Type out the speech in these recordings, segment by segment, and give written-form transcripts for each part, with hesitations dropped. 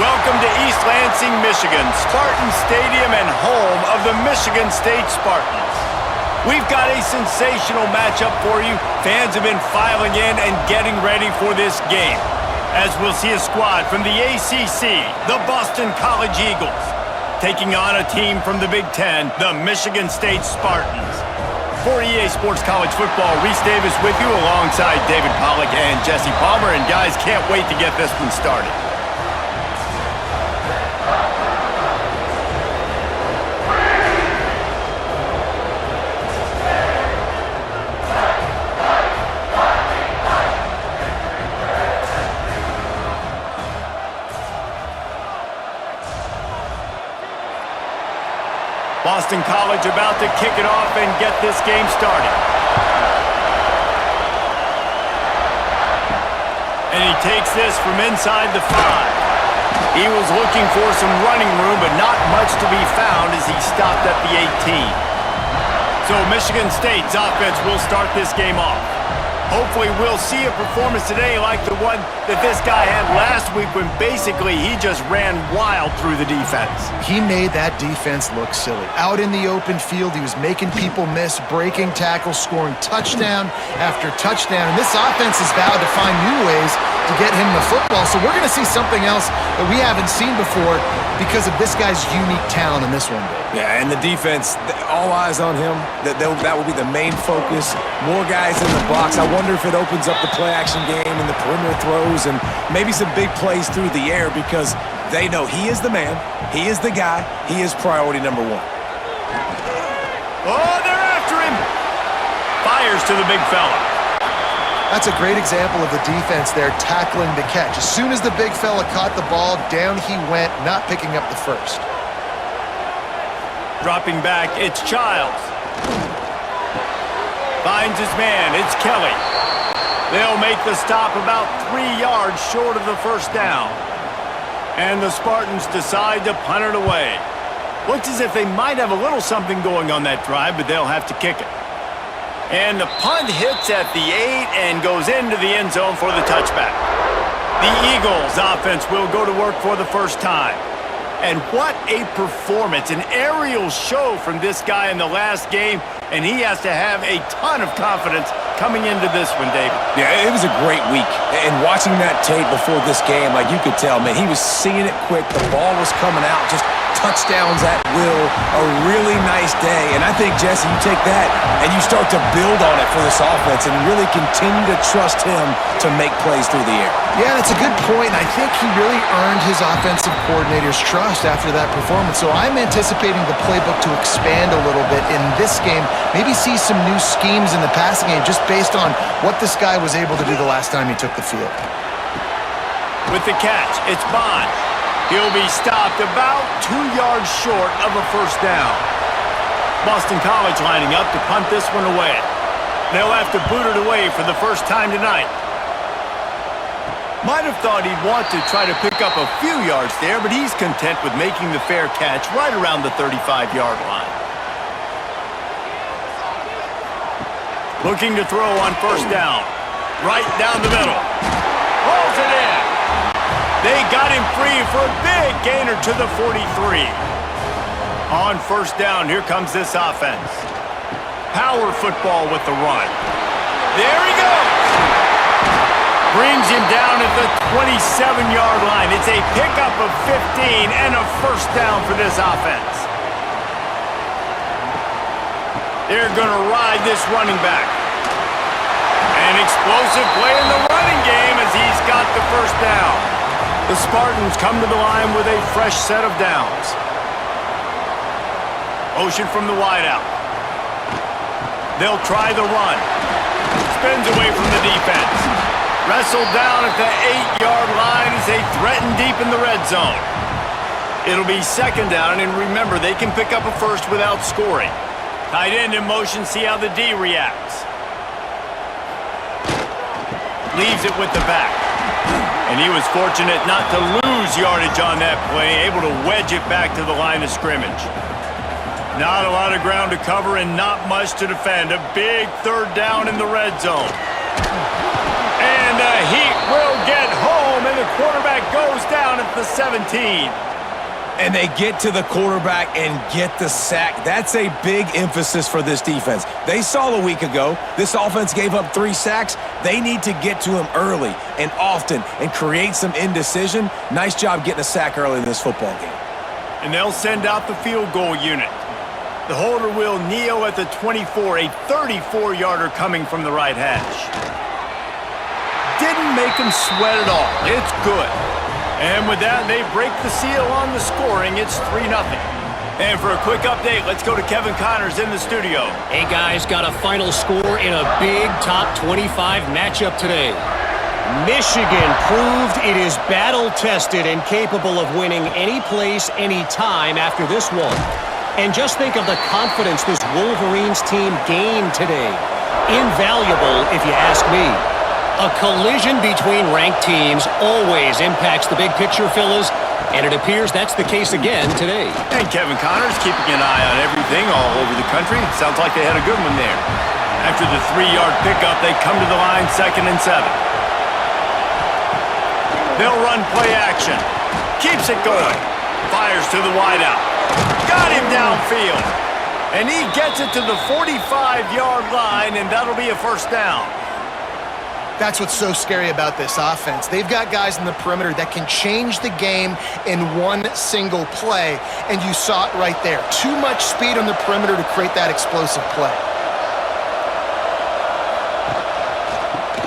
Welcome to East Lansing, Michigan, Spartan Stadium and home of the Michigan State Spartans. We've got a sensational matchup for you. Fans have been filing in and getting ready for this game, as we'll see a squad from the ACC, the Boston College Eagles, taking on a team from the Big Ten, the Michigan State Spartans. For EA Sports College Football, Reese Davis with you alongside David Pollack and Jesse Palmer. And guys, can't wait to get this one started. Boston College about to kick it off and get this game started. And he takes this from inside the 5. He was looking for some running room, but not much to be found as he stopped at the 18. So Michigan State's offense will start this game off. Hopefully we'll see a performance today like the one that this guy had last week when basically he just ran wild through the defense. He made that defense look silly. Out in the open field, he was making people miss, breaking tackles, scoring touchdown after touchdown. And this offense has vowed to find new ways to get him the football. So we're going to see something else that we haven't seen before because of this guy's unique talent in this one. Yeah, and the defense, all eyes on him. That will be the main focus. More guys in the box. I wonder if it opens up the play-action game and the perimeter throws and maybe some big plays through the air because they know he is the man, he is the guy, he is priority number 1. Oh, they're after him! Fires to the big fella. That's a great example of the defense there tackling the catch. As soon as the big fella caught the ball, down he went, not picking up the first. Dropping back, it's Childs. Finds his man, it's Kelly. They'll make the stop about 3 yards short of the first down. And the Spartans decide to punt it away. Looks as if they might have a little something going on that drive, but they'll have to kick it. And the punt hits at the 8 and goes into the end zone for the touchback. The Eagles' offense will go to work for the first time. And what a performance, an aerial show from this guy in the last game, and he has to have a ton of confidence coming into this one, David. Yeah, it was a great week. And watching that tape before this game, like you could tell, man, he was seeing it quick. The ball was coming out, just touchdowns at will. A really nice day. And I think, Jesse, you take that and you start to build on it for this offense and really continue to trust him to make plays through the air. Yeah, that's a good point. I think he really earned his offensive coordinator's trust after that performance. So I'm anticipating the playbook to expand a little bit in this game. Maybe see some new schemes in the passing game just based on what this guy was able to do the last time he took the field. With the catch, it's Bond. He'll be stopped about 2 yards short of a first down. Boston College lining up to punt this one away. They'll have to boot it away for the first time tonight. Might have thought he'd want to try to pick up a few yards there, but he's content with making the fair catch right around the 35-yard line. Looking to throw on first down. Right down the middle. Pulls it in. They got him free for a big gainer to the 43. On first down, here comes this offense. Power football with the run. There he goes. Brings him down at the 27-yard line. It's a pickup of 15 and a first down for this offense. They're going to ride this running back. An explosive play in the running game as he's got the first down. The Spartans come to the line with a fresh set of downs. Motion from the wideout. They'll try the run. Spins away from the defense. Wrestled down at the 8-yard line as they threaten deep in the red zone. It'll be second down, and remember, they can pick up a first without scoring. Tight end in motion, see how the D reacts. Leaves it with the back. And he was fortunate not to lose yardage on that play, able to wedge it back to the line of scrimmage. Not a lot of ground to cover and not much to defend. A big third down in the red zone. And the Heat will get home, and the quarterback goes down at the the 17. And they get to the quarterback and get the sack. That's a big emphasis for this defense. They saw a week ago, this offense gave up 3 sacks. They need to get to him early and often and create some indecision. Nice job getting a sack early in this football game. And they'll send out the field goal unit. The holder will kneel at the 24, a 34-yarder coming from the right hash. Didn't make him sweat at all. It's good. And with that, they break the seal on the scoring. It's 3-0. And for a quick update, let's go to Kevin Connors in the studio. Hey, guys, got a final score in a big top 25 matchup today. Michigan proved it is battle-tested and capable of winning any place, any time after this one. And just think of the confidence this Wolverines team gained today. Invaluable, if you ask me. A collision between ranked teams always impacts the big picture, fellas, and it appears that's the case again today. And Kevin Connors keeping an eye on everything all over the country. Sounds like they had a good one there. After the 3-yard pickup, they come to the line 2nd and 7. They'll run play action. Keeps it going. Fires to the wideout. Got him downfield. And he gets it to the 45-yard line, and that'll be a first down. That's what's so scary about this offense. They've got guys in the perimeter that can change the game in one single play, and you saw it right there. Too much speed on the perimeter to create that explosive play.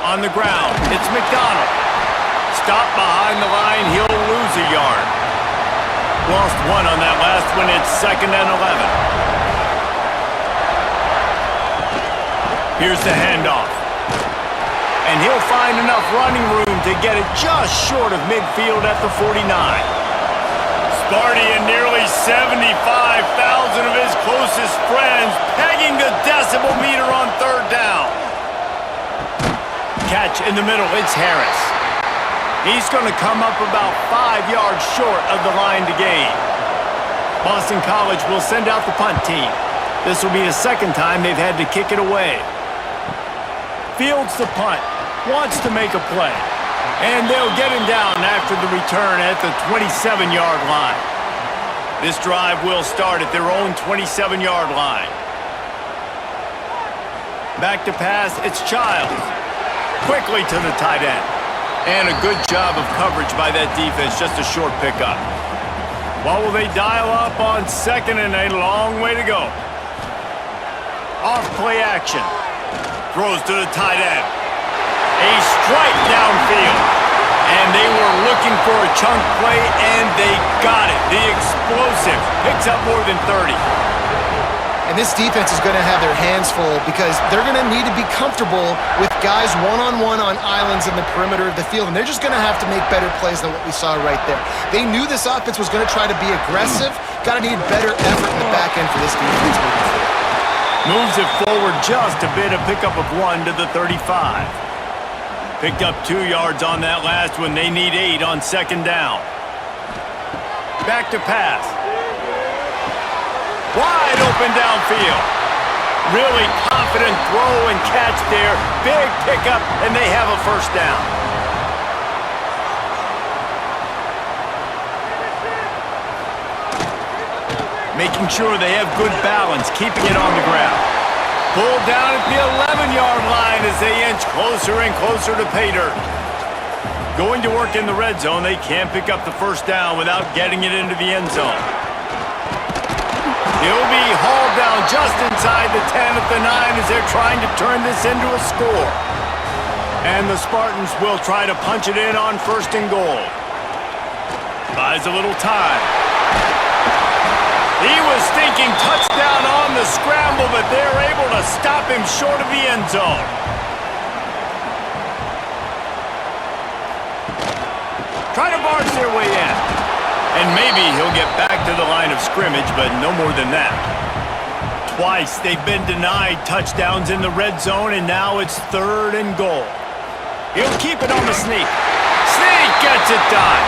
On the ground, it's McDonald. Stopped behind the line, he'll lose a yard. Lost 1 on that last one, it's 2nd and 11. Here's the handoff. And he'll find enough running room to get it just short of midfield at the 49. Sparty and nearly 75,000 of his closest friends pegging the decibel meter on 3rd down. Catch in the middle, it's Harris. He's going to come up about 5 yards short of the line to gain. Boston College will send out the punt team. This will be the 2nd time they've had to kick it away. Fields the punt. Wants to make a play. And they'll get him down after the return at the 27-yard line. This drive will start at their own 27-yard line. Back to pass, it's Childs. Quickly to the tight end. And a good job of coverage by that defense, just a short pickup. What will they dial up on 2nd and a long way to go? Off play action. Throws to the tight end. A strike downfield. And they were looking for a chunk play, and they got it. The explosive picks up more than 30. And this defense is going to have their hands full because they're going to need to be comfortable with guys one-on-one on islands in the perimeter of the field, and they're just going to have to make better plays than what we saw right there. They knew this offense was going to try to be aggressive. Got to need better effort in the back end for this defense moving forward. Moves it forward just a bit, a pickup of 1 to the 35. Picked up 2 yards on that last one. They need 8 on 2nd down. Back to pass. Wide open downfield. Really confident throw and catch there. Big pickup, and they have a first down. Making sure they have good balance, keeping it on the ground. Pulled down at the 11-yard line as they inch closer and closer to pay dirt. Going to work in the red zone, they can't pick up the first down without getting it into the end zone. He'll be hauled down just inside the 10 at the 9 as they're trying to turn this into a score. And the Spartans will try to punch it in on 1st and goal. Buys a little time. He was thinking touchdown on the scramble, but they're able to stop him short of the end zone. Try to barge their way in. And maybe he'll get back to the line of scrimmage, but no more than that. Twice they've been denied touchdowns in the red zone, and now it's 3rd and goal. He'll keep it on the sneak. Sneak gets it done.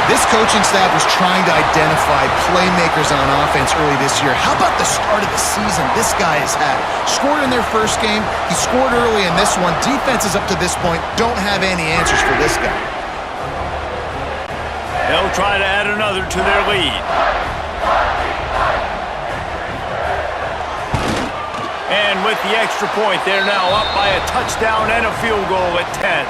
This coaching staff was trying to identify playmakers on offense early this year. How about the start of the season this guy has had? Scored in their first game. He scored early in this one. Defenses up to this point don't have any answers for this guy. They'll try to add another to their lead. And with the extra point, they're now up by a touchdown and a field goal at 10.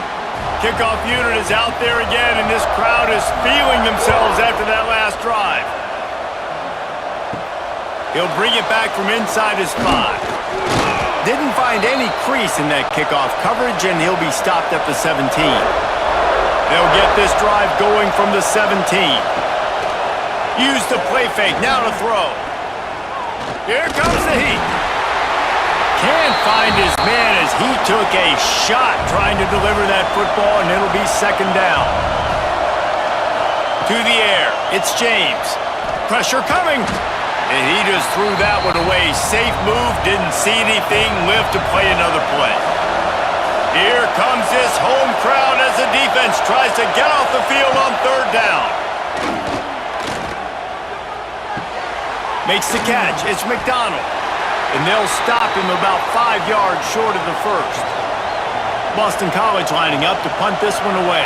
Kickoff unit is out there again, and this crowd is feeling themselves after that last drive. He'll bring it back from inside his 5. Didn't find any crease in that kickoff coverage, and he'll be stopped at the 17. They'll get this drive going from the 17. Use the play fake, now to throw. Here comes the heat. Can't find his man as he took a shot trying to deliver that football, and it'll be second down. To the air, it's James. Pressure coming. And he just threw that one away. Safe move, didn't see anything, lived to play another play. Here comes this home crowd as the defense tries to get off the field on third down. Makes the catch, it's McDonald. And they'll stop him about 5 yards short of the first. Boston College lining up to punt this one away.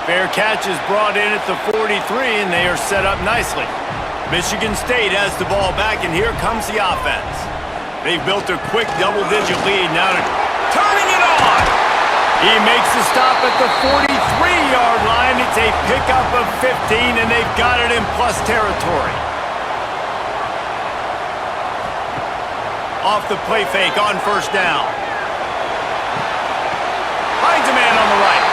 Fair catch is brought in at the 43, and they are set up nicely. Michigan State has the ball back, and here comes the offense. They've built a quick double-digit lead. Now they're turning it on. He makes the stop at the 43-yard line. It's a pickup of 15, and they've got it in plus territory. Off the play fake on first down. Finds a man on the right.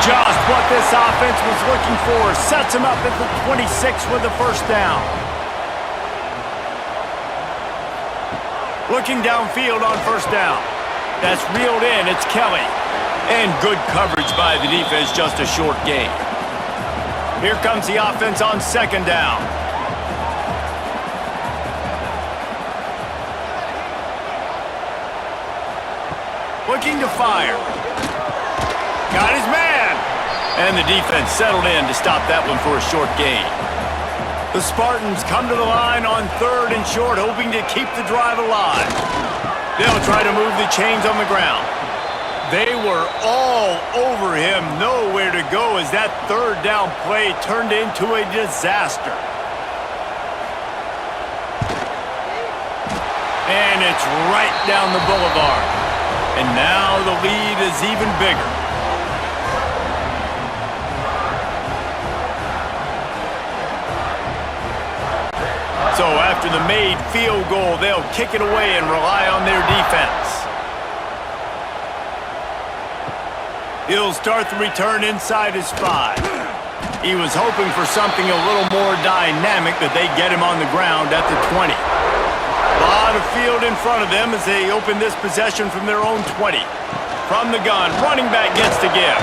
Just what this offense was looking for. Sets him up at the 26 with the first down. Looking downfield on first down. That's reeled in. It's Kelly. And good coverage by the defense, just a short gain. Here comes the offense on second down. Looking to fire. Got his man. And the defense settled in to stop that one for a short gain. The Spartans come to the line on third and short, hoping to keep the drive alive. They'll try to move the chains on the ground. They were all over him, nowhere to go as that third down play turned into a disaster. And it's right down the boulevard. And now the lead is even bigger. So after the made field goal, they'll kick it away and rely on their defense. He'll start the return inside his 5. He was hoping for something a little more dynamic, but they get him on the ground at the 20. A lot of field in front of them as they open this possession from their own 20. From the gun, running back gets the give.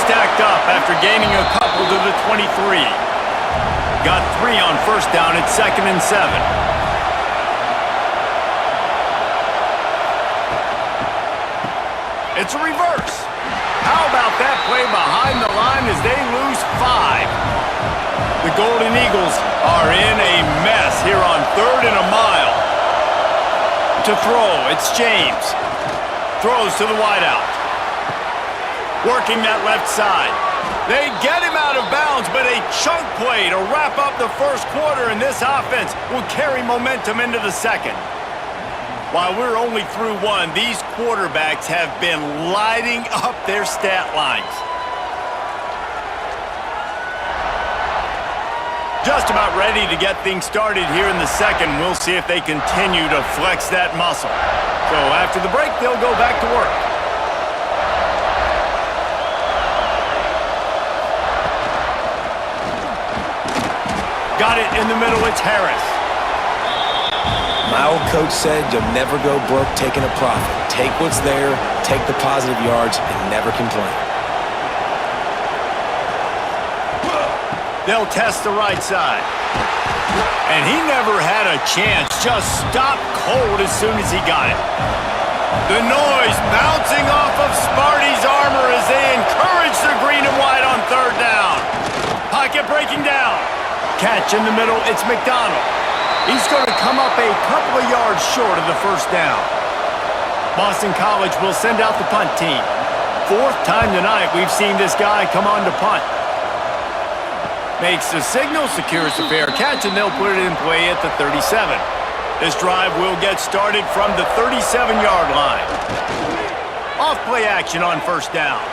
Stacked up after gaining a couple to the 23. Got 3 on first down at 2nd and 7. It's a reverse. How about that play behind the line as they lose 5? The Golden Eagles are in a mess here on 3rd and a mile. To throw, it's James. Throws to the wideout. Working that left side. They get him out of bounds, but a chunk play to wrap up the first quarter, and this offense will carry momentum into the second. While we're only through one, these quarterbacks have been lighting up their stat lines. Just about ready to get things started here in the second. We'll see if they continue to flex that muscle. So after the break, they'll go back to work. Got it in the middle, it's Harris. My old coach said you'll never go broke taking a profit. Take what's there, take the positive yards, and never complain. They'll test the right side. And he never had a chance, just stopped cold as soon as he got it. The noise bouncing off of Sparty's armor as they encourage the green and white on third down. Pocket breaking down. Catch in the middle, it's McDonald. He's going to come up a couple of yards short of the first down. Boston College will send out the punt team. fourth time tonight we've seen this guy come on to punt. Makes the signal, secures the fair catch, and they'll put it in play at the 37. This drive will get started from the 37-yard line. Off play action on first down.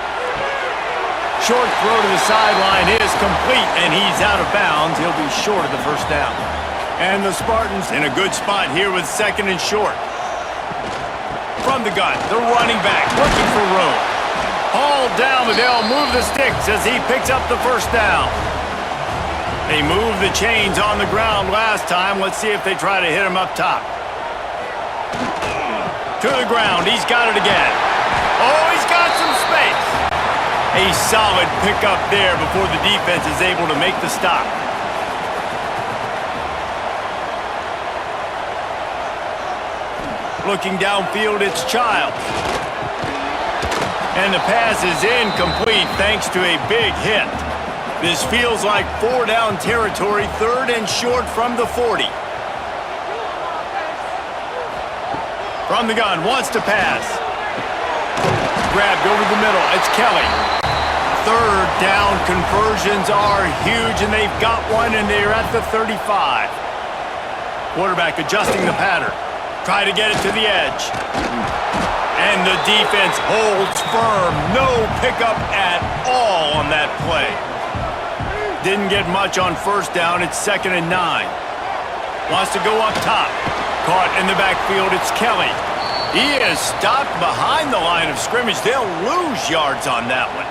Short throw to the sideline is complete, and he's out of bounds. He'll be short of the first down. And the Spartans in a good spot here with second and short. From the gun, the running back looking for room. Hauled down, but they'll move the sticks as he picks up the first down. They moved the chains on the ground last time. Let's see if they try to hit him up top. To the ground. He's got it again. Oh, he's got some space. A solid pickup there before the defense is able to make the stop. Looking downfield, it's Childs. And the pass is incomplete thanks to a big hit. This feels like 4-down territory, third and short from the 40. From the gun, wants to pass. Grabbed over the middle, it's Kelly. Third down conversions are huge, and they've got one, and they're at the 35. Quarterback adjusting the pattern. Try to get it to the edge. And the defense holds firm. No pickup at all on that play. Didn't get much on first down. It's 2nd and 9. Wants to go up top. Caught in the backfield. It's Kelly. He is stopped behind the line of scrimmage. They'll lose yards on that one.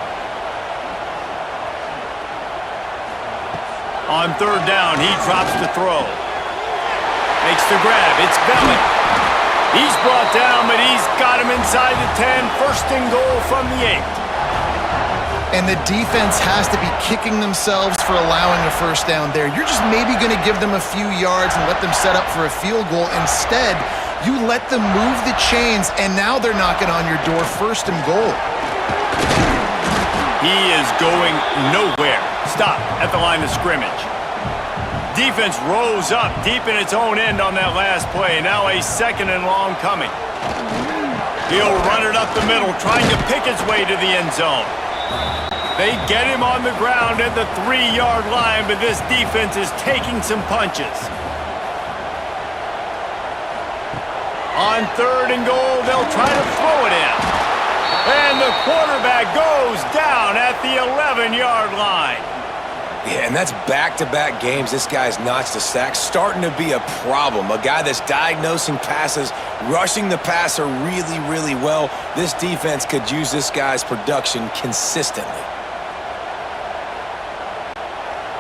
On third down, he drops to throw. Makes the grab. It's Belly. He's brought down, but he's got him inside the 10. First and goal from the 8. And the defense has to be kicking themselves for allowing a first down there. You're just maybe going to give them a few yards and let them set up for a field goal. Instead, you let them move the chains, and now they're knocking on your door. First and goal. He is going nowhere. Stop at the line of scrimmage. Defense rose up deep in its own end on that last play. Now a 2nd and long coming. He'll run it up the middle, trying to pick his way to the end zone. They get him on the ground at the 3-yard line, but this defense is taking some punches. On third and goal, they'll try to throw it in. And the quarterback goes down at the 11-yard line. Yeah, and that's back-to-back games this guy's notched a sack. Starting to be a problem. A guy that's diagnosing passes, rushing the passer really, really well. This defense could use this guy's production consistently.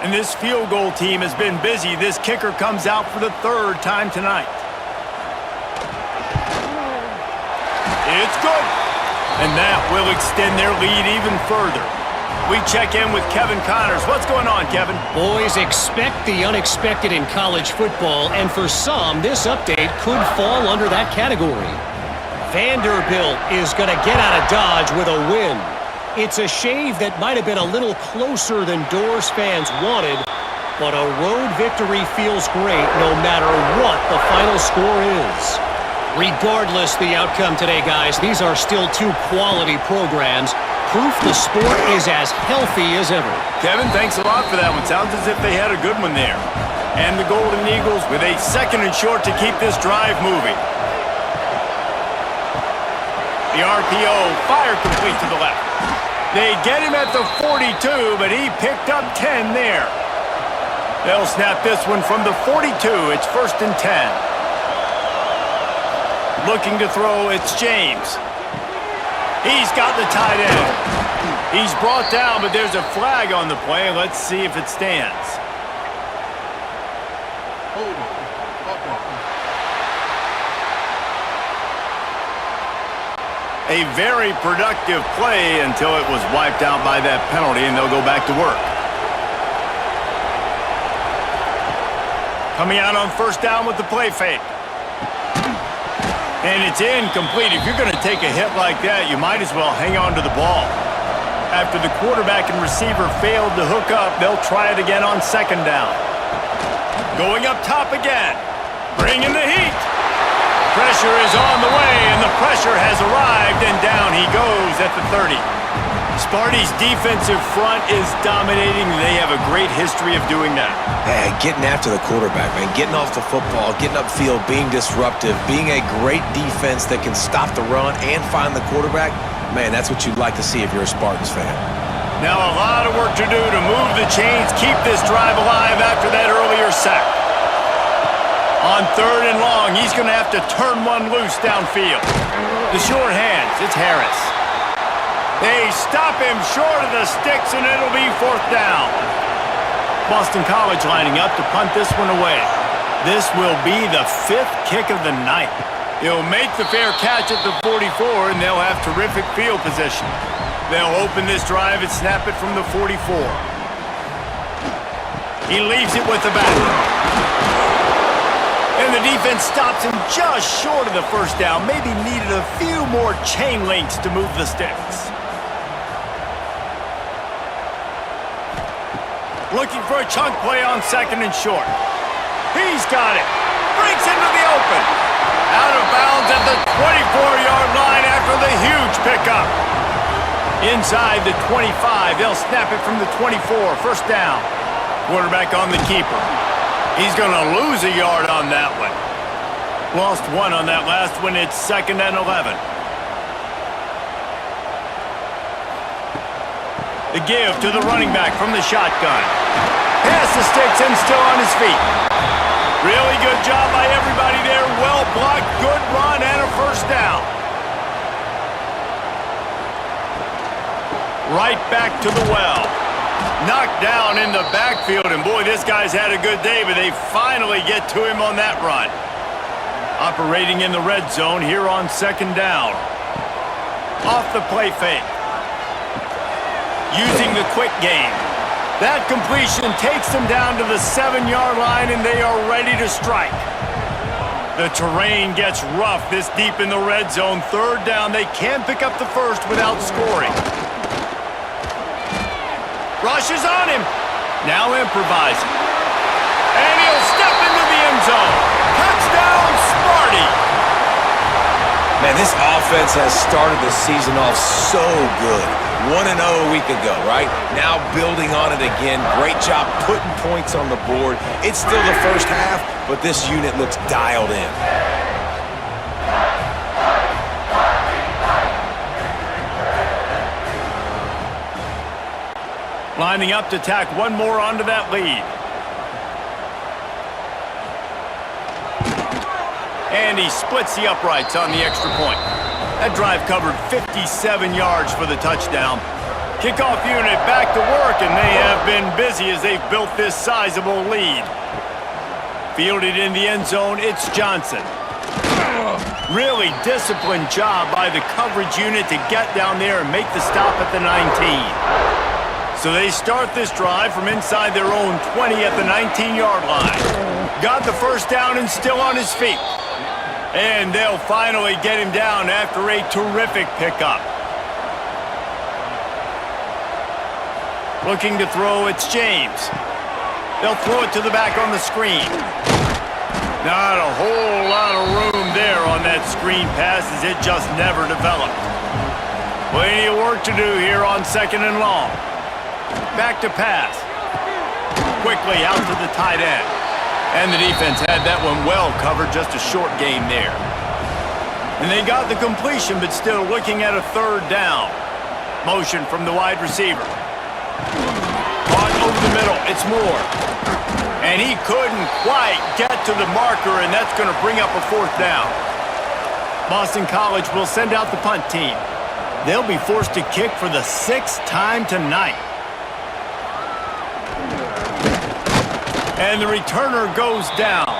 And this field goal team has been busy. This kicker comes out for the 3rd time tonight. It's good. And that will extend their lead even further. We check in with Kevin Connors. What's going on, Kevin? Boys, expect the unexpected in college football, and for some, this update could fall under that category. Vanderbilt is going to get out of Dodge with a win. It's a shave that might have been a little closer than Doors fans wanted, but a road victory feels great no matter what the final score is. Regardless the outcome today, guys, these are still 2 quality programs. Proof the sport is as healthy as ever. Kevin, thanks a lot for that one. Sounds as if they had a good one there. And the Golden Eagles with a 2nd and short to keep this drive moving. The RPO, fire complete to the left. They get him at the 42, but he picked up 10 there. They'll snap this one from the 42. It's 1st and 10. Looking to throw, it's James. He's got the tight end. He's brought down, but there's a flag on the play. Let's see if it stands. A very productive play until it was wiped out by that penalty, and they'll go back to work. Coming out on first down with the play fake. And it's incomplete. If you're going to take a hit like that, you might as well hang on to the ball. After the quarterback and receiver failed to hook up, they'll try it again on 2nd down. Going up top again. Bringing the heat. Pressure is on the way, and the pressure has arrived, and down he goes at the 30. Sparty's defensive front is dominating. They have a great history of doing that. Hey, getting after the quarterback, man. Getting off the football, getting upfield, being disruptive, being a great defense that can stop the run and find the quarterback. Man, that's what you'd like to see if you're a Spartans fan. Now a lot of work to do to move the chains, keep this drive alive after that earlier sack. On 3rd and long, he's going to have to turn one loose downfield. The short hands, it's Harris. They stop him short of the sticks, and it'll be 4th down. Boston College lining up to punt this one away. This will be the 5th kick of the night. He'll make the fair catch at the 44, and they'll have terrific field position. They'll open this drive and snap it from the 44. He leaves it with the back. And the defense stops him just short of the 1st down. Maybe needed a few more chain links to move the sticks. Looking for a chunk play on 2nd and short. He's got it. Breaks into the open. Out of bounds at the 24-yard line after the huge pickup. Inside the 25, they'll snap it from the 24. 1st down. Quarterback on the keeper. He's going to lose a yard on that one. Lost 1 on that last one. It's 2nd and 11. The give to the running back from the shotgun. Past the sticks and still on his feet. Really good job by everybody there. Well blocked, good run, and a 1st down. Right back to the well. Knocked down in the backfield, and boy, this guy's had a good day, but they finally get to him on that run. Operating in the red zone here on 2nd down. Off the play fake. Using the quick game. That completion takes them down to the 7-yard line, and they are ready to strike. The terrain gets rough this deep in the red zone. 3rd down, they can't pick up the 1st without scoring. Rushes on him. Now improvising. And he'll step into the end zone. Touchdown, Sparty! Man, this offense has started the season off so good. 1-0 a week ago, right? Now building on it again. Great job putting points on the board. It's still the 1st half, but this unit looks dialed in. Lining up to tack one more onto that lead. And he splits the uprights on the extra point. That drive covered 57 yards for the touchdown. Kickoff unit back to work, and they have been busy as they've built this sizable lead. Fielded in the end zone, it's Johnson. Really disciplined job by the coverage unit to get down there and make the stop at the 19. So they start this drive from inside their own 20 at the 19-yard line. Got the 1st down and still on his feet. And they'll finally get him down after a terrific pickup. Looking to throw, it's James. They'll throw it to the back on the screen. Not a whole lot of room there on that screen pass as it just never developed. Plenty of work to do here on 2nd and long. Back to pass. Quickly out to the tight end. And the defense had that one well covered, just a short gain there. And they got the completion, but still looking at a 3rd down. Motion from the wide receiver. Caught over the middle, it's Moore. And he couldn't quite get to the marker, and that's going to bring up a 4th down. Boston College will send out the punt team. They'll be forced to kick for the 6th time tonight. And the returner goes down.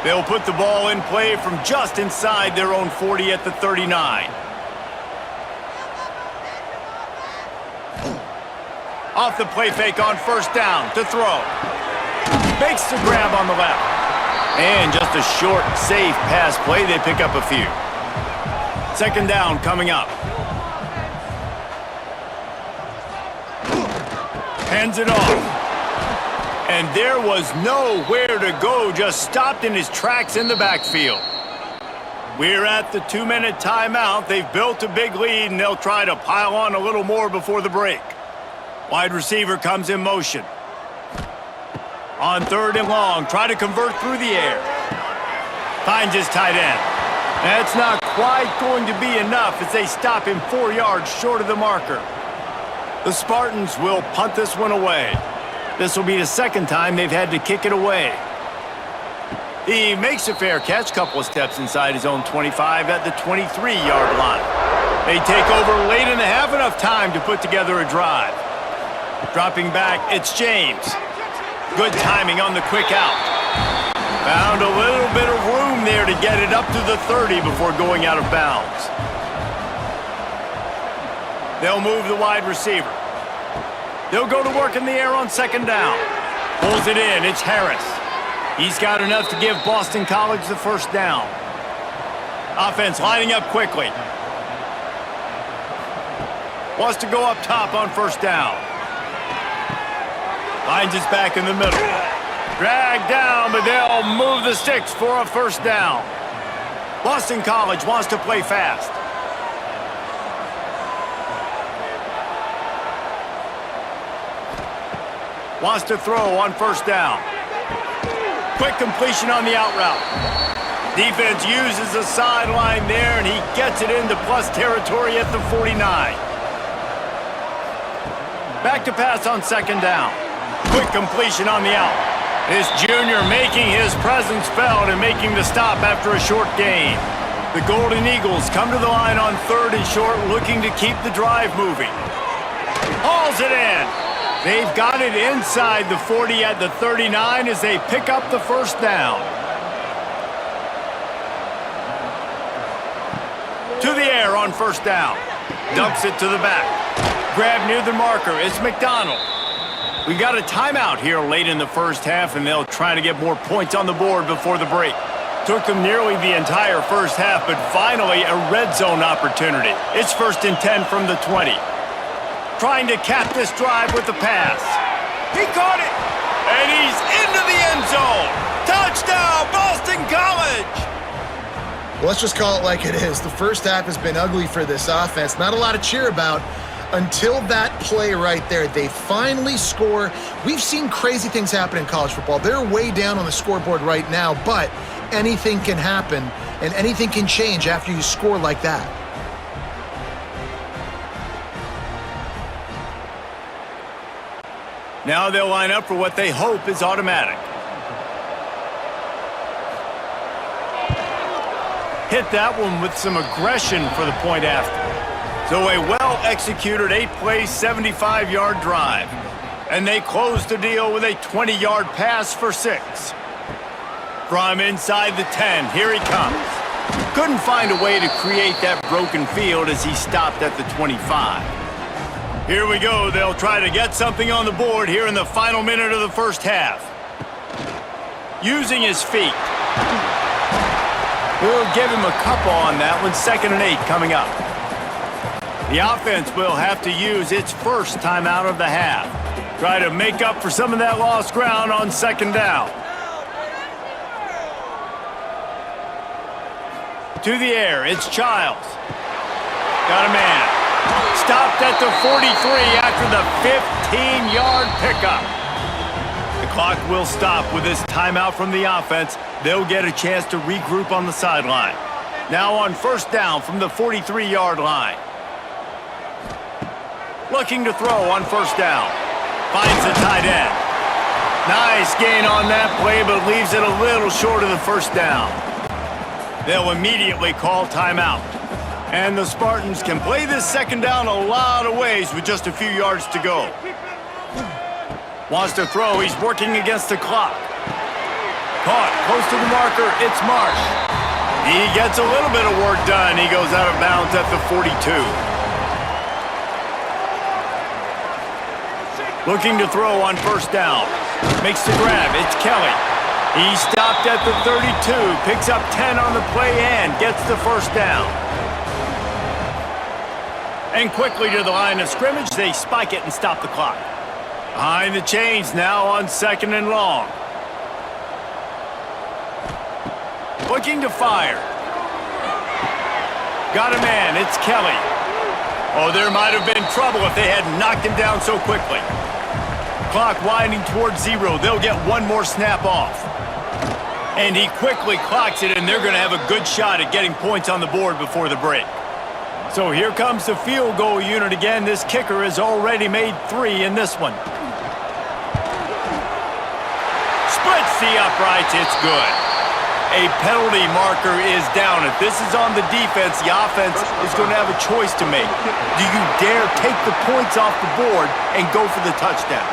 They'll put the ball in play from just inside their own 40 at the 39. Off the play fake on 1st down to throw. Makes the grab on the left. And just a short, safe pass play. They pick up a few. 2nd down coming up. Hands it off. And there was nowhere to go, just stopped in his tracks in the backfield. We're at the 2-minute timeout. They've built a big lead, and they'll try to pile on a little more before the break. Wide receiver comes in motion. On 3rd and long, try to convert through the air. Finds his tight end. That's not quite going to be enough as they stop him 4 yards short of the marker. The Spartans will punt this one away. This will be the second time they've had to kick it away. He makes a fair catch, couple of steps inside his own 25 at the 23-yard line. They take over late in the half, enough time to put together a drive. Dropping back, it's James. Good timing on the quick out. Found a little bit of room there to get it up to the 30 before going out of bounds. They'll move the wide receiver. They'll go to work in the air on 2nd down. Pulls it in, it's Harris. He's got enough to give Boston College the 1st down. Offense lining up quickly. Wants to go up top on 1st down. Finds his back in the middle. Dragged down, but they'll move the sticks for a 1st down. Boston College wants to play fast. Wants to throw on 1st down. Quick completion on the out route. Defense uses the sideline there, and he gets it into plus territory at the 49. Back to pass on 2nd down. Quick completion on the out. This junior making his presence felt and making the stop after a short gain. The Golden Eagles come to the line on 3rd and short, looking to keep the drive moving. Hauls it in. They've got it inside the 40 at the 39 as they pick up the 1st down. To the air on 1st down. Dumps it to the back. Grab near the marker. It's McDonald. We got a timeout here late in the 1st half, and they'll try to get more points on the board before the break. Took them nearly the entire 1st half, but finally a red zone opportunity. It's 1st and 10 from the 20. Trying to cap this drive with the pass. He caught it, and he's into the end zone. Touchdown, Boston College! Well, let's just call it like it is. The 1st half has been ugly for this offense. Not a lot to cheer about until that play right there. They finally score. We've seen crazy things happen in college football. They're way down on the scoreboard right now, but anything can happen, and anything can change after you score like that. Now they'll line up for what they hope is automatic. Hit that one with some aggression for the point after. So a well-executed 8-play, 75-yard drive. And they close the deal with a 20-yard pass for 6. From inside the 10, here he comes. Couldn't find a way to create that broken field as he stopped at the 25. Here we go. They'll try to get something on the board here in the final minute of the 1st half. Using his feet. We'll give him a couple on that one. 2nd and 8 coming up. The offense will have to use its 1st timeout of the half. Try to make up for some of that lost ground on 2nd down. To the air, it's Childs. Got a man. Stopped at the 43 after the 15-yard pickup. The clock will stop with this timeout from the offense. They'll get a chance to regroup on the sideline. Now on 1st down from the 43-yard line. Looking to throw on 1st down. Finds the tight end. Nice gain on that play, but leaves it a little short of the 1st down. They'll immediately call timeout. And the Spartans can play this 2nd down a lot of ways with just a few yards to go. Wants to throw. He's working against the clock. Caught close to the marker. It's Marsh. He gets a little bit of work done. He goes out of bounds at the 42. Looking to throw on 1st down. Makes the grab. It's Kelly. He stopped at the 32. Picks up 10 on the play and gets the 1st down. And quickly to the line of scrimmage, they spike it and stop the clock. Behind the chains now on 2nd and long. Looking to fire. Got a man, it's Kelly. Oh, there might have been trouble if they had knocked him down so quickly. Clock winding towards 0. They'll get one more snap off. And he quickly clocks it, and they're going to have a good shot at getting points on the board before the break. So here comes the field goal unit again. This kicker has already made 3 in this one. Splits the uprights, it's good. A penalty marker is down. If this is on the defense, the offense is going to have a choice to make. Do you dare take the points off the board and go for the touchdown?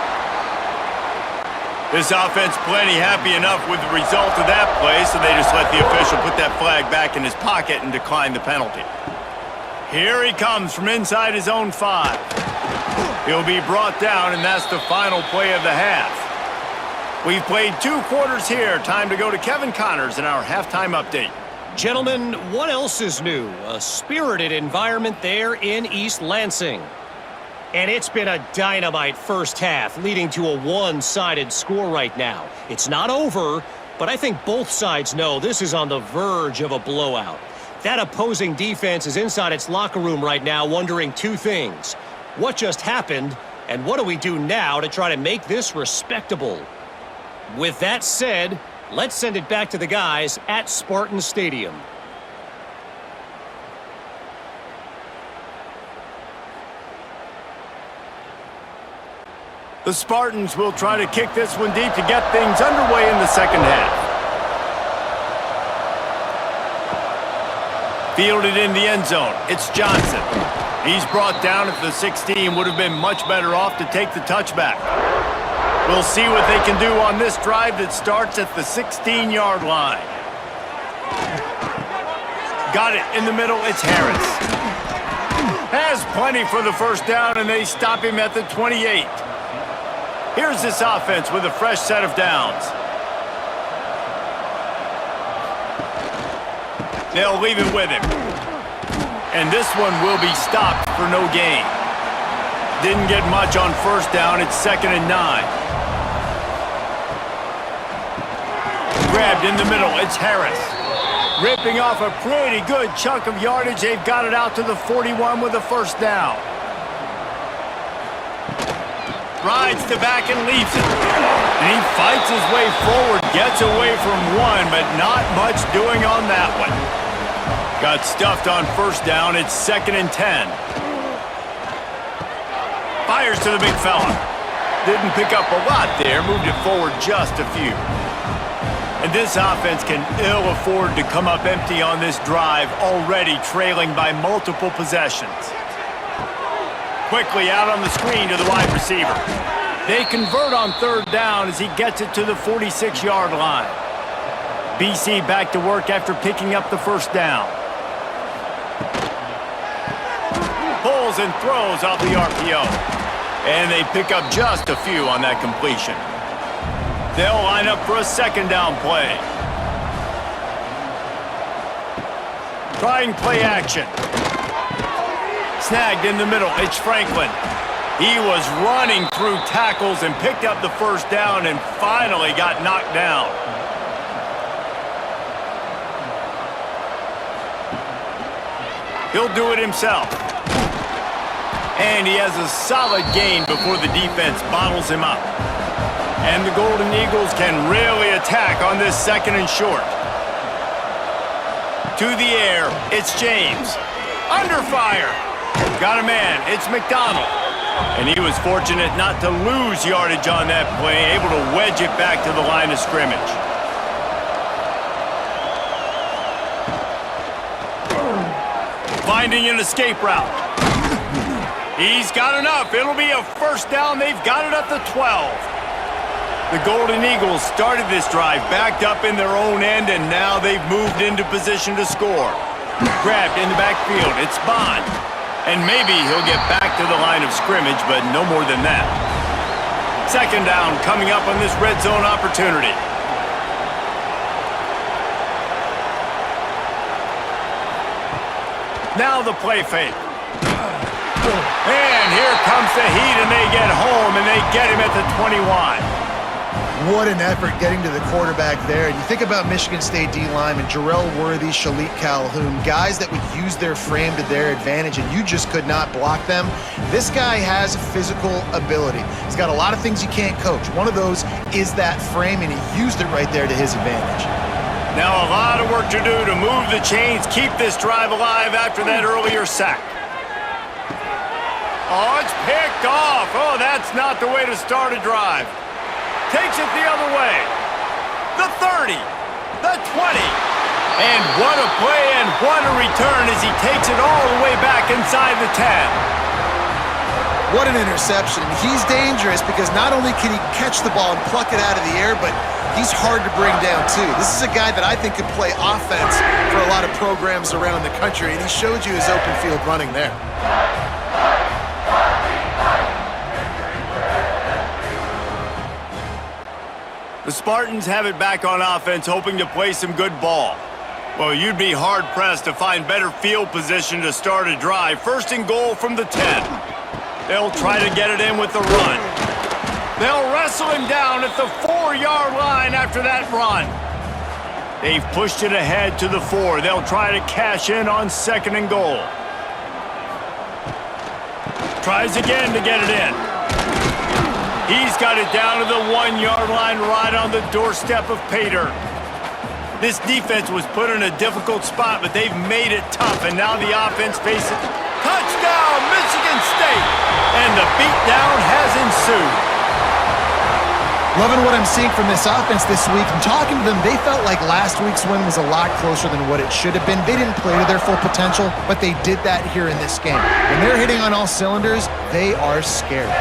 This offense plenty happy enough with the result of that play, so they just let the official put that flag back in his pocket and decline the penalty. Here he comes from inside his own 5. He'll be brought down, and that's the final play of the half. We've played 2 quarters here. Time to go to Kevin Connors in our halftime update. Gentlemen, what else is new? A spirited environment there in East Lansing. And it's been a dynamite first half, leading to a one-sided score right now. It's not over, but I think both sides know this is on the verge of a blowout. That opposing defense is inside its locker room right now wondering 2 things. What just happened, and what do we do now to try to make this respectable? With that said, let's send it back to the guys at Spartan Stadium. The Spartans will try to kick this one deep to get things underway in the second half. Fielded in the end zone, it's Johnson. He's brought down at the 16, would have been much better off to take the touchback. We'll see what they can do on this drive that starts at the 16-yard line. Got it in the middle, it's Harris. Has plenty for the first down, and they stop him at the 28. Here's this offense with a fresh set of downs. They'll leave it with him. And this one will be stopped for no gain. Didn't get much on first down. It's 2nd and 9. Grabbed in the middle. It's Harris. Ripping off a pretty good chunk of yardage. They've got it out to the 41 with a first down. Rides the back and leaves it. And he fights his way forward, gets away from one, but not much doing on that one. Got stuffed on first down. It's 2nd and 10. Fires to the big fella. Didn't pick up a lot there, moved it forward just a few. And this offense can ill afford to come up empty on this drive, already trailing by multiple possessions. Quickly out on the screen to the wide receiver. They convert on 3rd down as he gets it to the 46-yard line. BC back to work after picking up the first down. Pulls and throws off the RPO. And they pick up just a few on that completion. They'll line up for a 2nd down play. Trying play action. Snagged in the middle, it's Franklin. He was running through tackles and picked up the first down and finally got knocked down. He'll do it himself. And he has a solid gain before the defense bottles him up. And the Golden Eagles can really attack on this 2nd and short. To the air, it's James. Under fire. Got a man, it's McDonald. And he was fortunate not to lose yardage on that play, able to wedge it back to the line of scrimmage. Finding an escape route. He's got enough. It'll be a first down. They've got it at the 12. The Golden Eagles started this drive backed up in their own end, and now they've moved into position to score. Grabbed in the backfield. It's Bond. And maybe he'll get back to the line of scrimmage, but no more than that. 2nd down coming up on this red zone opportunity. Now the play fake. And here comes the heat, and they get home, and they get him at the 21. What an effort getting to the quarterback there. And you think about Michigan State D linemen, Jarrell Worthy, Shalik Calhoun, guys that would use their frame to their advantage, and you just could not block them. This guy has physical ability. He's got a lot of things you can't coach. One of those is that frame, and he used it right there to his advantage. Now a lot of work to do to move the chains, keep this drive alive after that earlier sack. Oh, it's picked off. Oh, that's not the way to start a drive. Takes it the other way. The 30, the 20. And what a play and what a return as he takes it all the way back inside the 10. What an interception. He's dangerous because not only can he catch the ball and pluck it out of the air, but he's hard to bring down too. This is a guy that I think could play offense for a lot of programs around the country, and he showed you his open field running there. The Spartans have it back on offense, hoping to play some good ball. Well, you'd be hard-pressed to find better field position to start a drive. First and goal from the 10. They'll try to get it in with the run. They'll wrestle him down at the 4-yard line after that run. They've pushed it ahead to the 4. They'll try to cash in on second and goal. Tries again to get it in. He's got it down to the 1-yard line right on the doorstep of pay dirt. This defense was put in a difficult spot, but they've made it tough, and now the offense faces touchdown, Michigan State! And the beatdown has ensued. Loving what I'm seeing from this offense this week. I'm talking to them, they felt like last week's win was a lot closer than what it should have been. They didn't play to their full potential, but they did that here in this game. When they're hitting on all cylinders, they are scared.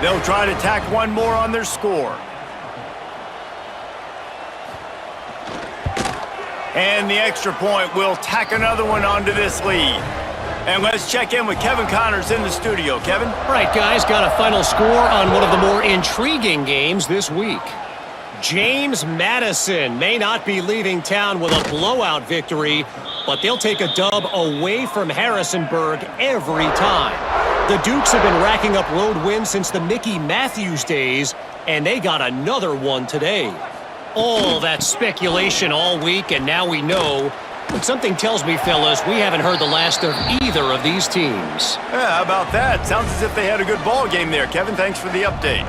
They'll try to tack one more on their score. And the extra point will tack another one onto this lead. And let's check in with Kevin Connors in the studio. Kevin? All right, guys, got a final score on one of the more intriguing games this week. James Madison may not be leaving town with a blowout victory, but they'll take a dub away from Harrisonburg every time. The Dukes have been racking up road wins since the Mickey Matthews days, and they got another one today. All that speculation all week, and now we know. But something tells me, fellas, we haven't heard the last of either of these teams. Yeah, how about that? Sounds as if they had a good ball game there. Kevin, thanks for the update.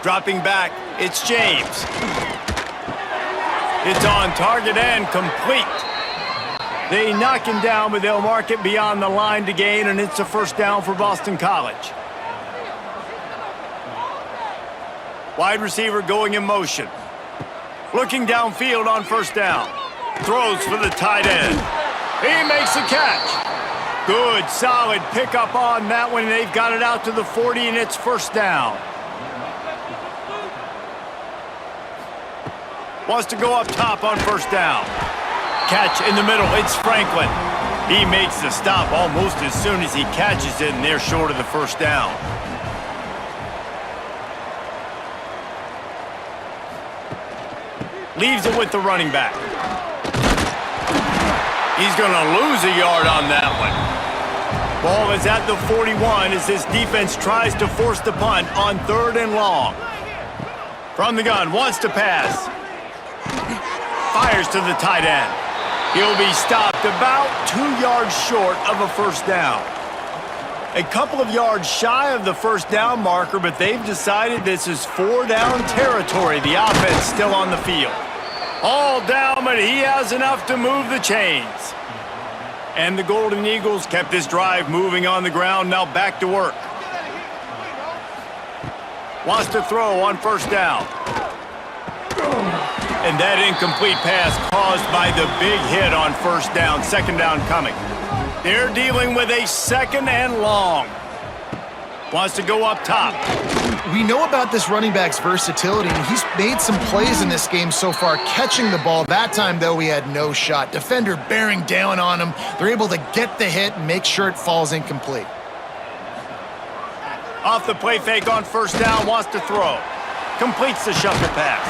Dropping back, it's James. It's on target and complete. They knock him down, but they'll mark it beyond the line to gain, and it's a first down for Boston College. Wide receiver going in motion. Looking downfield on first down. Throws for the tight end. He makes the catch. Good, solid pickup on that one. They've got it out to the 40, and it's first down. Wants to go up top on first down. Catch in the middle, it's Franklin. He makes the stop almost as soon as he catches it, and they're short of the first down. Leaves it with the running back. He's going to lose a yard on that one. Ball is at the 41 as this defense tries to force the punt on third and long. From the gun, wants to pass. Fires to the tight end. He'll be stopped about 2 yards short of a first down. A couple of yards shy of the first down marker, but they've decided this is 4-down territory. The offense still on the field. All down, but he has enough to move the chains. And the Golden Eagles kept this drive moving on the ground, now back to work. Wants to throw on first down. And that incomplete pass caused by the big hit on first down. Second down coming. They're dealing with a second and long. Wants to go up top. We know about this running back's versatility, and he's made some plays in this game so far, catching the ball. That time, though, he had no shot. Defender bearing down on him. They're able to get the hit and make sure it falls incomplete. Off the play fake on first down, wants to throw. Completes the shuffle pass.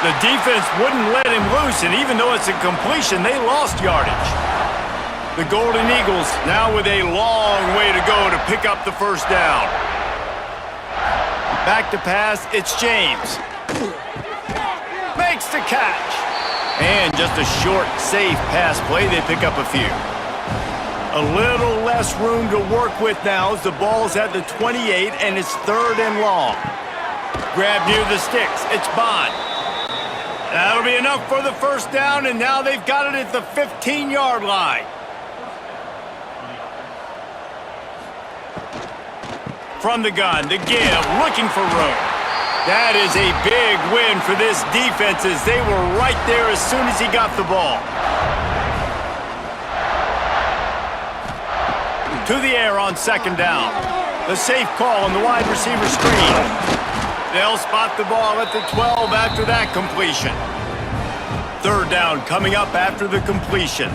The defense wouldn't let him loose, and even though it's a completion, they lost yardage. The Golden Eagles now with a long way to go to pick up the first down. Back to pass, it's James. Makes the catch. And just a short, safe pass play. They pick up a few. A little less room to work with now as the ball's at the 28 and it's 3rd and long. Grab near the sticks. It's Bond. That'll be enough for the first down, and now they've got it at the 15-yard line. From the gun, the give, looking for room. That is a big win for this defense as they were right there as soon as he got the ball. To the air on 2nd down. The safe call on the wide receiver screen. They'll spot the ball at the 12 after that completion. 3rd down coming up after the completion.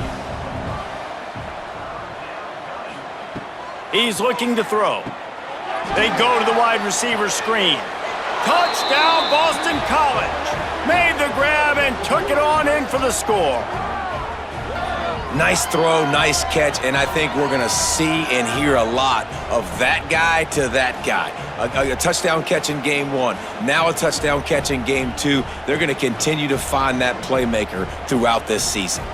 He's looking to throw. They go to the wide receiver screen. Touchdown, Boston College. Made the grab and took it on in for the score. Nice throw, nice catch, and I think we're going to see and hear a lot of that guy to that guy. A touchdown catch in game 1, now a touchdown catch in game 2. They're going to continue to find that playmaker throughout this season.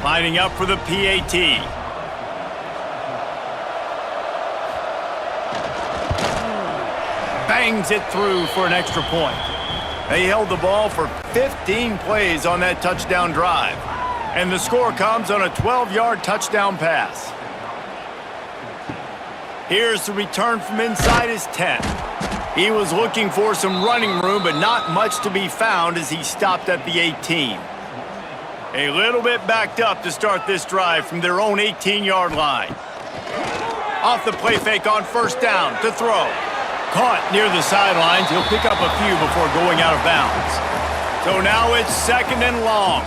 Lining up for the PAT. Bangs it through for an extra point. They held the ball for 15 plays on that touchdown drive. And the score comes on a 12-yard touchdown pass. Here's the return from inside his 10. He was looking for some running room, but not much to be found as he stopped at the 18. A little bit backed up to start this drive from their own 18-yard line. Off the play fake on 1st down to throw. Caught near the sidelines. He'll pick up a few before going out of bounds. So now it's 2nd and long.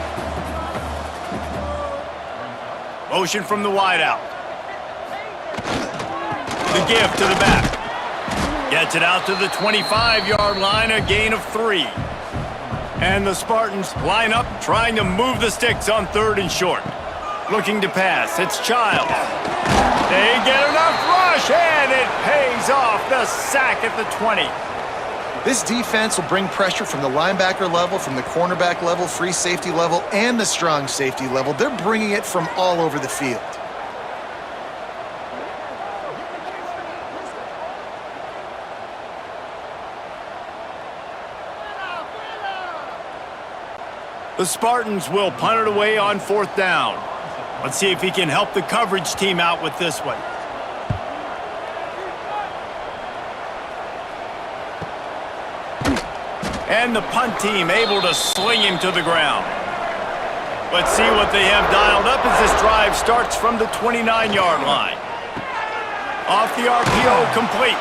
Motion from the wideout. The give to the back. Gets it out to the 25-yard line, a gain of 3. And the Spartans line up, trying to move the sticks on 3rd and short. Looking to pass, it's Childs. They get enough rush, and it pays off. The sack at the 20. This defense will bring pressure from the linebacker level, from the cornerback level, free safety level, and the strong safety level. They're bringing it from all over the field. The Spartans will punt it away on 4th down. Let's see if he can help the coverage team out with this one. And the punt team able to sling him to the ground. Let's see what they have dialed up as this drive starts from the 29-yard line. Off the RPO, complete.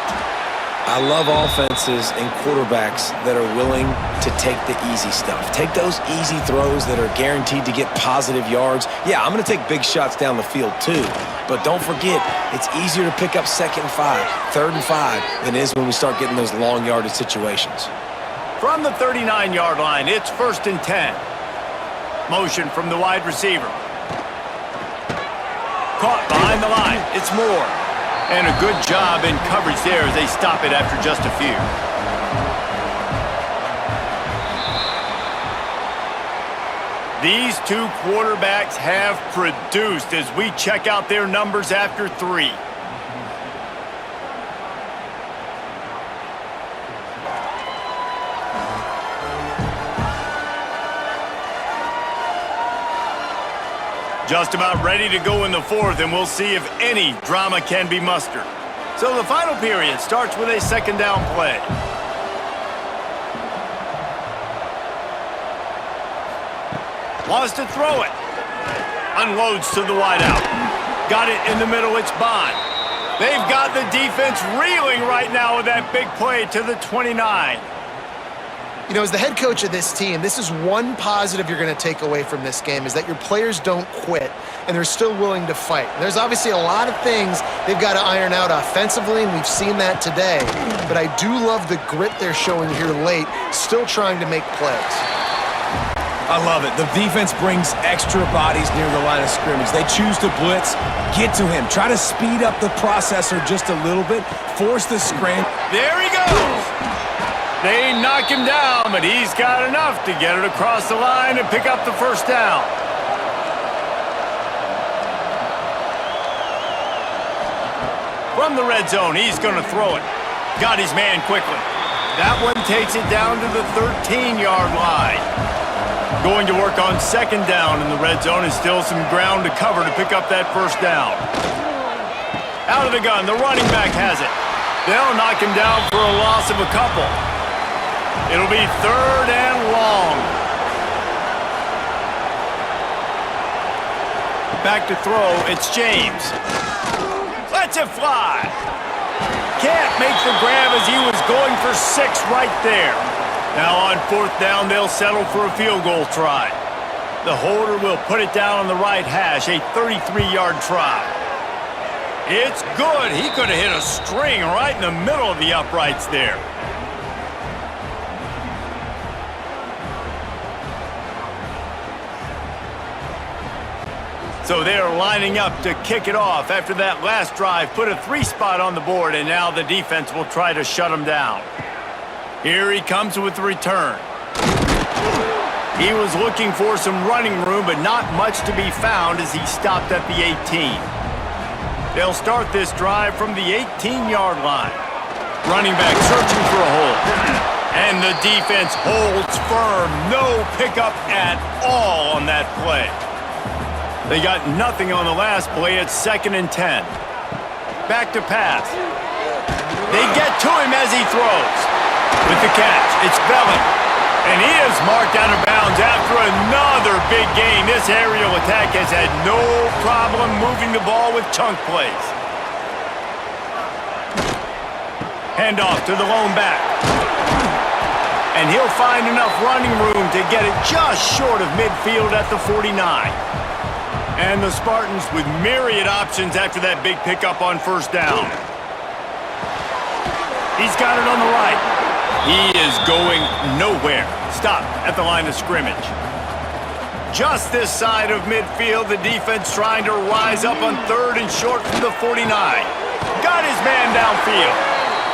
I love offenses and quarterbacks that are willing to take the easy stuff. Take those easy throws that are guaranteed to get positive yards. Yeah, I'm going to take big shots down the field too. But don't forget, it's easier to pick up 2nd and 5, 3rd and 5 than it is when we start getting those long yardage situations. From the 39-yard line, it's 1st and 10. Motion from the wide receiver. Caught behind the line. It's Moore. And a good job in coverage there as they stop it after just a few. These two quarterbacks have produced as we check out their numbers after 3. Just about ready to go in the 4th, and we'll see if any drama can be mustered. So the final period starts with a 2nd down play. Wants to throw it. Unloads to the wideout. Got it in the middle, it's Bond. They've got the defense reeling right now with that big play to the 29. You know, as the head coach of this team, this is one positive you're going to take away from this game, is that your players don't quit, and they're still willing to fight. There's obviously a lot of things they've got to iron out offensively, and we've seen that today. But I do love the grit they're showing here late, still trying to make plays. I love it. The defense brings extra bodies near the line of scrimmage. They choose to blitz, get to him, try to speed up the processor just a little bit, force the scramble. There he goes. They knock him down, but he's got enough to get it across the line and pick up the first down. From the red zone, he's going to throw it. Got his man quickly. That one takes it down to the 13-yard line. Going to work on second down in the red zone, and still some ground to cover to pick up that first down. Out of the gun, the running back has it. They'll knock him down for a loss of a couple. It'll be third and long. Back to throw, it's James. Lets it fly. Can't make the grab as he was going for 6 right there. Now on fourth down, they'll settle for a field goal try. The holder will put it down on the right hash, a 33-yard try. It's good. He could have hit a string right in the middle of the uprights there. So they're lining up to kick it off after that last drive put a 3-spot on the board, and now the defense will try to shut them down. Here he comes with the return. He was looking for some running room, but not much to be found as he stopped at the 18. They'll start this drive from the 18-yard line. Running back searching for a hole. And the defense holds firm. No pickup at all on that play. They got nothing on the last play. It's 2nd and 10. Back to pass. They get to him as he throws. With the catch, it's Belling. And he is marked out of bounds after another big gain. This aerial attack has had no problem moving the ball with chunk plays. Handoff to the lone back. And he'll find enough running room to get it just short of midfield at the 49. And the Spartans with myriad options after that big pickup on first down. He's got it on the right. He is going nowhere. Stopped at the line of scrimmage. Just this side of midfield, the defense trying to rise up on 3rd and short from the 49. Got his man downfield.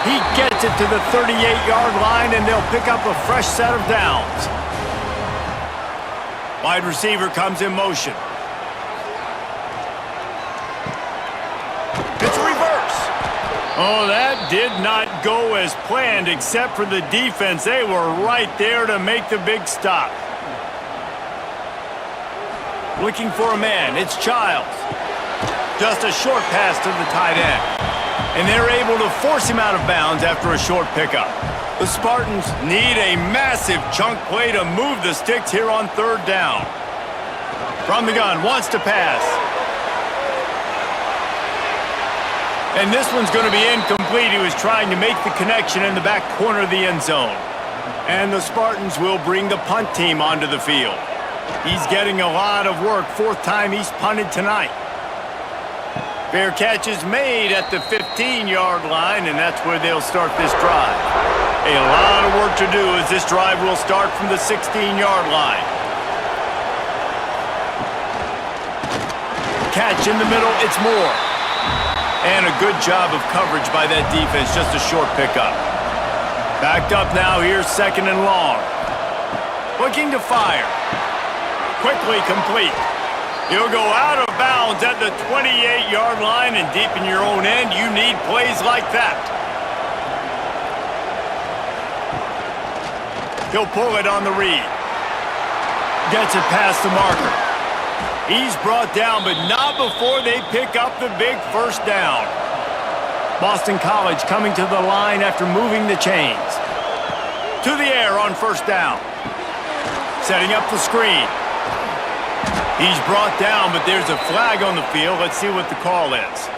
He gets it to the 38-yard line, and they'll pick up a fresh set of downs. Wide receiver comes in motion. It's a reverse. Oh, that did not go as planned, except for the defense. They were right there to make the big stop. Looking for a man. It's Childs. Just a short pass to the tight end. And they're able to force him out of bounds after a short pickup. The Spartans need a massive chunk play to move the sticks here on 3rd down. From the gun, wants to pass. And this one's going to be incomplete. He was trying to make the connection in the back corner of the end zone. And the Spartans will bring the punt team onto the field. He's getting a lot of work. 4th time he's punted tonight. Fair catch is made at the 15-yard line, and that's where they'll start this drive. A lot of work to do as this drive will start from the 16-yard line. Catch in the middle, it's Moore. And a good job of coverage by that defense, just a short pickup. Backed up now, here's 2nd and long. Looking to fire. Quickly complete. He'll go out of bounds at the 28-yard line, and deep in your own end, you need plays like that. He'll pull it on the read. Gets it past the marker. He's brought down, but not before they pick up the big first down. Boston College coming to the line after moving the chains. To the air on first down. Setting up the screen. He's brought down, but there's a flag on the field. Let's see what the call is.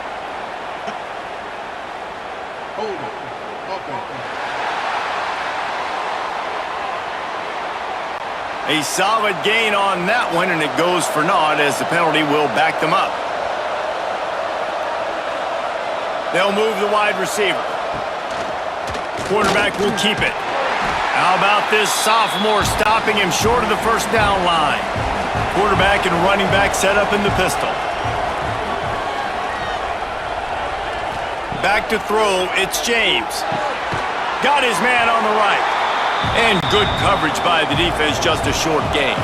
A solid gain on that one, and it goes for naught as the penalty will back them up. They'll move the wide receiver. Quarterback will keep it. How about this sophomore stopping him short of the first down line? Quarterback and running back set up in the pistol. Back to throw, it's James. Got his man on the right. And good coverage by the defense, just a short gain.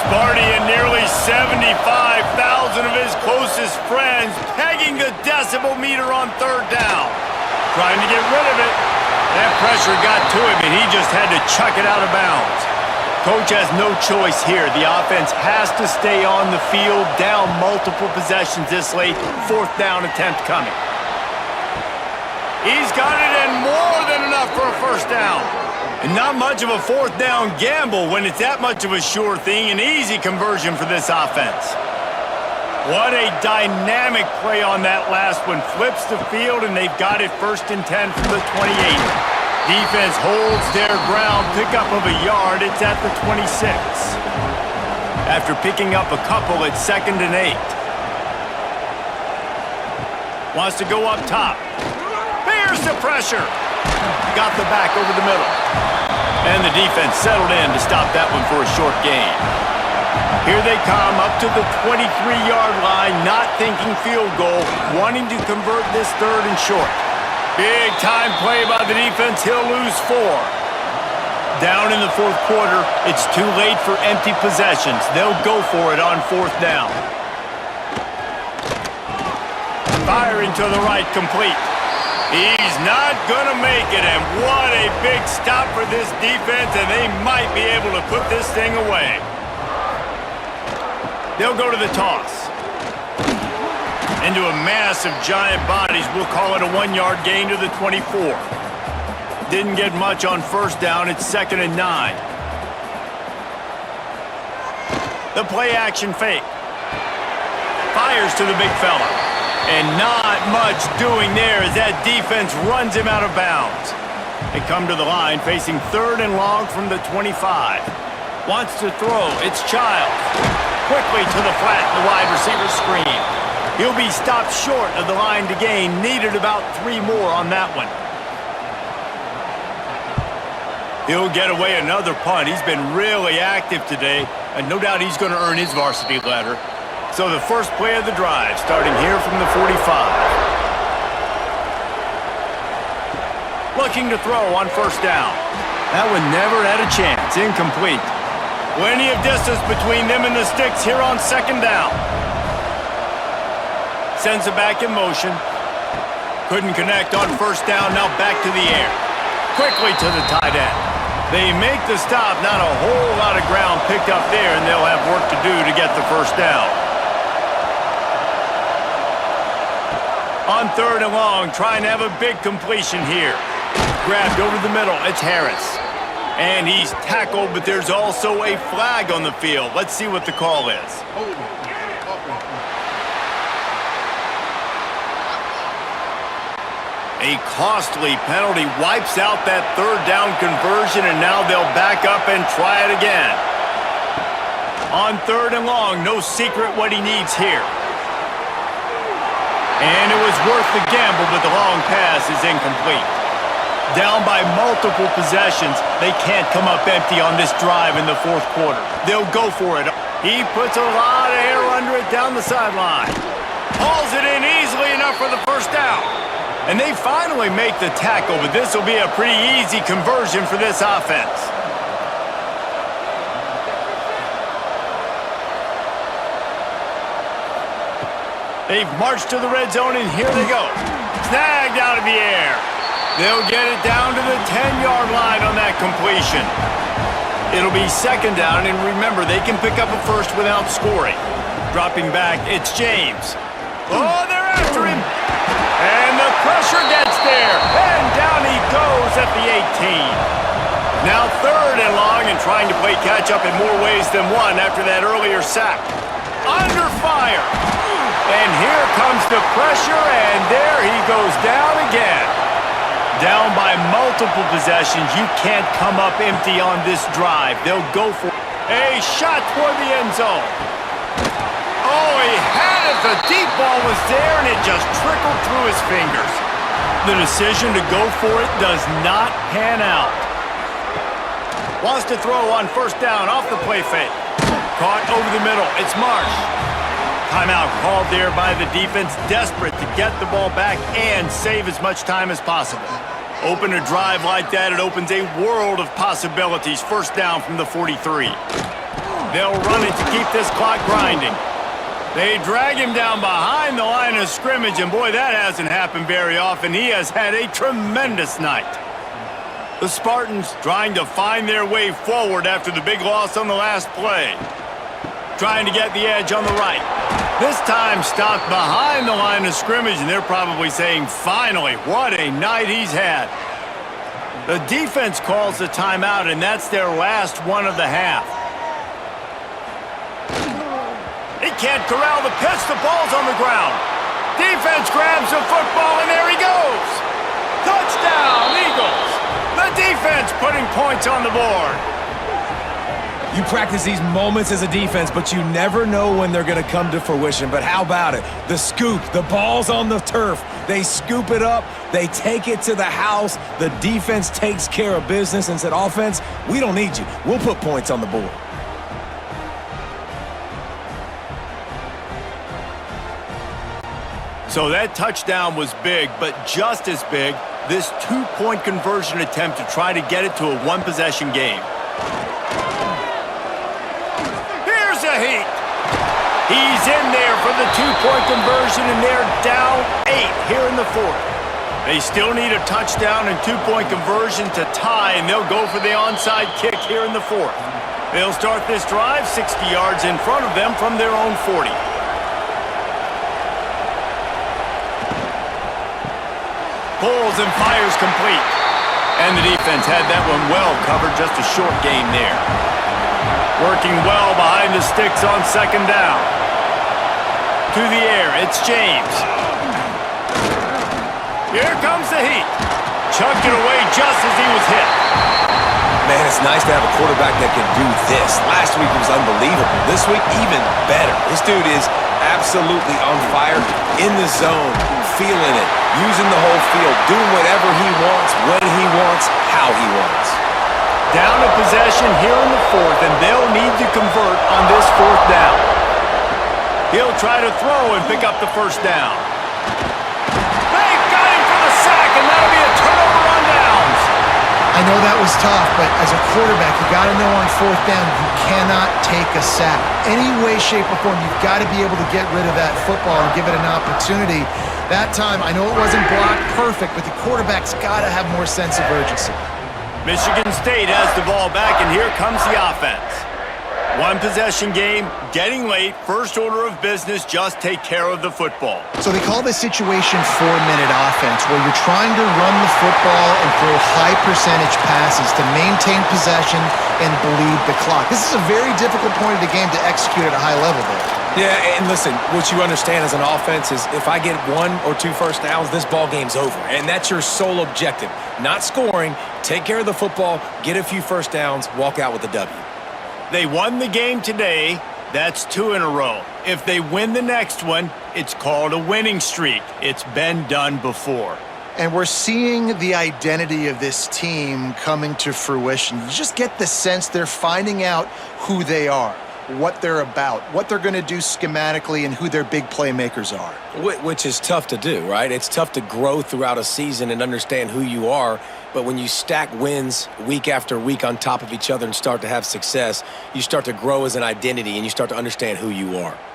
Sparty and nearly 75,000 of his closest friends pegging the decibel meter on third down. Trying to get rid of it. That pressure got to him, and he just had to chuck it out of bounds. Coach has no choice here. The offense has to stay on the field, down multiple possessions this late. Fourth down attempt coming. He's got it, and more than enough for a first down. And not much of a fourth down gamble when it's that much of a sure thing. An easy conversion for this offense. What a dynamic play on that last one. Flips the field, and they've got it 1st and 10 from the 28. Defense holds their ground. Pickup of a yard. It's at the 26. After picking up a couple, it's 2nd and 8. Wants to go up top. Here's the pressure. Got the back over the middle. And the defense settled in to stop that one for a short gain. Here they come up to the 23-yard line, not thinking field goal, wanting to convert this 3rd and short. Big time play by the defense. He'll lose 4. Down in the 4th quarter, it's too late for empty possessions. They'll go for it on 4th down. Firing to the right, complete. He's not going to make it, and what a big stop for this defense, and they might be able to put this thing away. They'll go to the toss. Into a mass of giant bodies, we'll call it a 1-yard gain to the 24. Didn't get much on 1st down, it's 2nd and 9. The play action fake. Fires to the big fella. And not much doing there as that defense runs him out of bounds. They come to the line facing 3rd and long from the 25. Wants to throw, it's Childs. Quickly to the flat, the wide receiver screen. He'll be stopped short of the line to gain. Needed about 3 more on that one. He'll get away another punt. He's been really active today, and no doubt he's going to earn his varsity letter. So the first play of the drive, starting here from the 45. Looking to throw on 1st down. That one never had a chance. Incomplete. Plenty of distance between them and the sticks here on 2nd down. Sends it back in motion. Couldn't connect on 1st down. Now back to the air. Quickly to the tight end. They make the stop. Not a whole lot of ground picked up there, and they'll have work to do to get the 1st down. On 3rd and long, trying to have a big completion here. Grabbed over the middle. It's Harris. And he's tackled, but there's also a flag on the field. Let's see what the call is. A costly penalty wipes out that 3rd down conversion, and now they'll back up and try it again. On 3rd and long, no secret what he needs here. And it was worth the gamble, but the long pass is incomplete. Down by multiple possessions, they can't come up empty on this drive in the 4th quarter. They'll go for it. He puts a lot of air under it down the sideline. Hauls it in easily enough for the 1st down. And they finally make the tackle, but this will be a pretty easy conversion for this offense. They've marched to the red zone, and here they go. Snagged out of the air. They'll get it down to the 10-yard line on that completion. It'll be 2nd down, and remember, they can pick up a 1st without scoring. Dropping back, it's James. Oh, they're after him. And the pressure gets there. And down he goes at the 18. Now 3rd and long, and trying to play catch-up in more ways than one after that earlier sack. Under fire. And here comes the pressure, and there he goes down again. Down by multiple possessions. You can't come up empty on this drive. They'll go for a shot toward the end zone. Oh, he had it. The deep ball was there, and it just trickled through his fingers. The decision to go for it does not pan out. Wants to throw on first down off the play fake. Caught over the middle. It's Marsh. Timeout called there by the defense, desperate to get the ball back and save as much time as possible. Open a drive like that, it opens a world of possibilities. First down from the 43. They'll run it to keep this clock grinding. They drag him down behind the line of scrimmage, and boy, that hasn't happened very often. He has had a tremendous night. The Spartans trying to find their way forward after the big loss on the last play. Trying to get the edge on the right. This time stopped behind the line of scrimmage, and they're probably saying, finally, what a night he's had. The defense calls the timeout, and that's their last one of the half. He can't corral the pitch. The ball's on the ground. Defense grabs the football, and there he goes. Touchdown, Eagles. The defense putting points on the board. You practice these moments as a defense, but you never know when they're going to come to fruition. But how about it? The scoop, the ball's on the turf. They scoop it up. They take it to the house. The defense takes care of business and said, offense, we don't need you. We'll put points on the board. So that touchdown was big, but just as big, this two-point conversion attempt to try to get it to a one-possession game. Here's a heat. He's in there for the two-point conversion, and they're down 8 here in the fourth. They still need a touchdown and two-point conversion to tie, and they'll go for the onside kick here in the fourth. They'll start this drive 60 yards in front of them from their own 40. Pulls and fires complete. And the defense had that one well covered, just a short gain there. Working well behind the sticks on second down. To the air, it's James. Here comes the heat. Chucked it away just as he was hit. Man, it's nice to have a quarterback that can do this. Last week was unbelievable. This week, even better. This dude is absolutely on fire, in the zone, feeling it, using the whole field, doing whatever he wants, when he wants, how he wants. Down a possession here in the fourth, and they'll need to convert on this fourth down. He'll try to throw and pick up the first down. They got him for the sack, and that'll be a turnover on downs. I know that was tough, but as a quarterback, you got to know on fourth down, you cannot take a sack. Any way, shape, or form, you've got to be able to get rid of that football and give it an opportunity. That time, I know it wasn't blocked perfect, but the quarterback's got to have more sense of urgency. Michigan State has the ball back, and here comes the offense. One possession game, getting late, first order of business, just take care of the football. So they call this situation 4-minute offense, where you're trying to run the football and throw high percentage passes to maintain possession and bleed the clock. This is a very difficult point of the game to execute at a high level, though. Yeah, and listen, what you understand as an offense is if I get 1 or 2 first downs, this ball game's over. And that's your sole objective. Not scoring, take care of the football, get a few first downs, walk out with a W. They won the game today. That's 2 in a row. If they win the next one, it's called a winning streak. It's been done before. And we're seeing the identity of this team coming to fruition. You just get the sense they're finding out who they are, what they're about, what they're going to do schematically, and who their big playmakers are. Which is tough to do, right? It's tough to grow throughout a season and understand who you are. But when you stack wins week after week on top of each other and start to have success, you start to grow as an identity and you start to understand who you are.